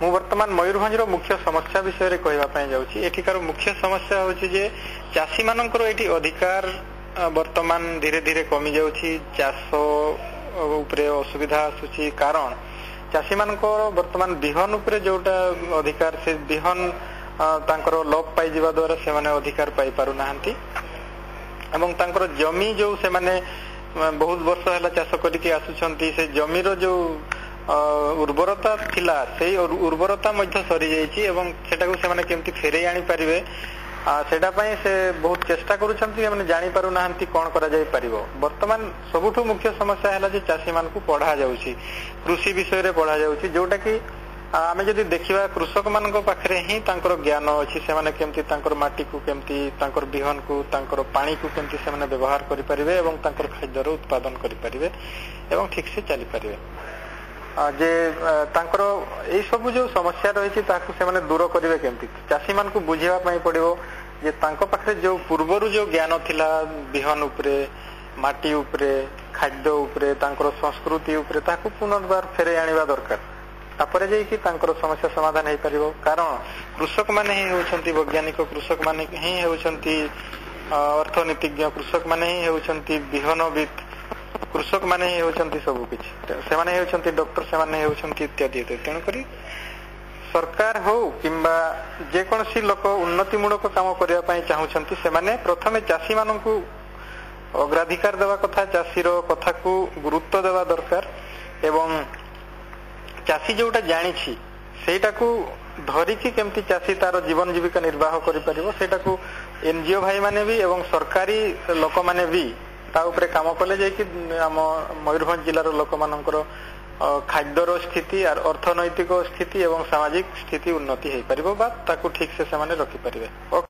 मु वर्तमान मयूरभंजर मुख्य समस्या विषय कहवाई जाऊँगी। एठिकार मुख्य समस्या हूँ जे चाषी मानकर ये अधिकार वर्तमान धीरे धीरे कमी जाऊँगी। चाष उपरे असुविधा आसूची कारण चाषी मानकर वर्तमान बिहन उपरे जोटा अधिकार से बिहन तांकर लोप पाई जिबा द्वारा से माने अधिकार पाई पारु नाहंती एवं तांकर जमी जो से माने बहुत वर्ष है चाष करके आसुछंती से जमीर जो उर्वरता थिला से उर्वरता मध्य सरी जाइछि एवं सेटाको से माने केमती फेरे आनी परिबे सेटा पई से बहुत चेष्टा करूछंती माने जानि पारु नाहंती कोन करा जाय परिबो। वर्तमान सबुठु मुख्य समस्या हैला जे चाषी मान को पढ़ा जाउछि कृषि विषय रे पढ़ा जाउछि जोटा कि आमे जदि देखिबा कृषक मान पाखरे ही तांकर ज्ञान अछि से माने केमती तांकर माटी को केमती तांकर बिहन को तांकर पानी को केमती से माने व्यवहार करि परिबे एवं तांकर खाद्यर उत्पादन करि परिबे एवं ठीक से चली परिबे। जे तांकर ए सब जो समस्या रही ताकू से माने दूर करिवे केमती चाषी मान को बुझेवा पई पड़िबो जे तांको पाखरे जो पूर्वरु जो ज्ञान थिला बिहन उपरे माटी उपरे खाद्य उपरे तांकर संस्कृति उपरे ताकू पुनर्बार फेरे आनिबा दरकार तापर जे कि तांकर समस्या समाधान हे परिबो। कारण कृषक माने ही होउछंती वैज्ञानिक कृषक माने ही होउछंती अर्थनीतिज्ञ कृषक माने ही होउछंती बिहनविद कृषक माने ही होउछंती सब किछ से माने होउछंती डॉक्टर से माने होउछंती इत्यादि। तेणु करी सरकार हो किंबा जे कोनसी लोक उन्नतिमूलक काम करिया पई चाहुछंती से माने प्रथमे चाषी माननकु अग्राधिकार देवा कथा चाषीर कथा को गुरुत्व देवा दरकार एवं चाषी जोटा जानिछि सेटा को धरिकी केमती चाषी तार जीवन जीविका निर्वाह करि परिबो सेटा को एनजीओ भाई माने भी एवं सरकारी लोक माने भी ता उपरे काम कले जे कि हम मयूरभंज जिल्लार लोक मानकर खाद्यर स्थिति और अर्थनैतिक स्थिति एवं सामाजिक स्थिति उन्नति हे परिबो बा ताकू ठीक से से माने रखि परिबे।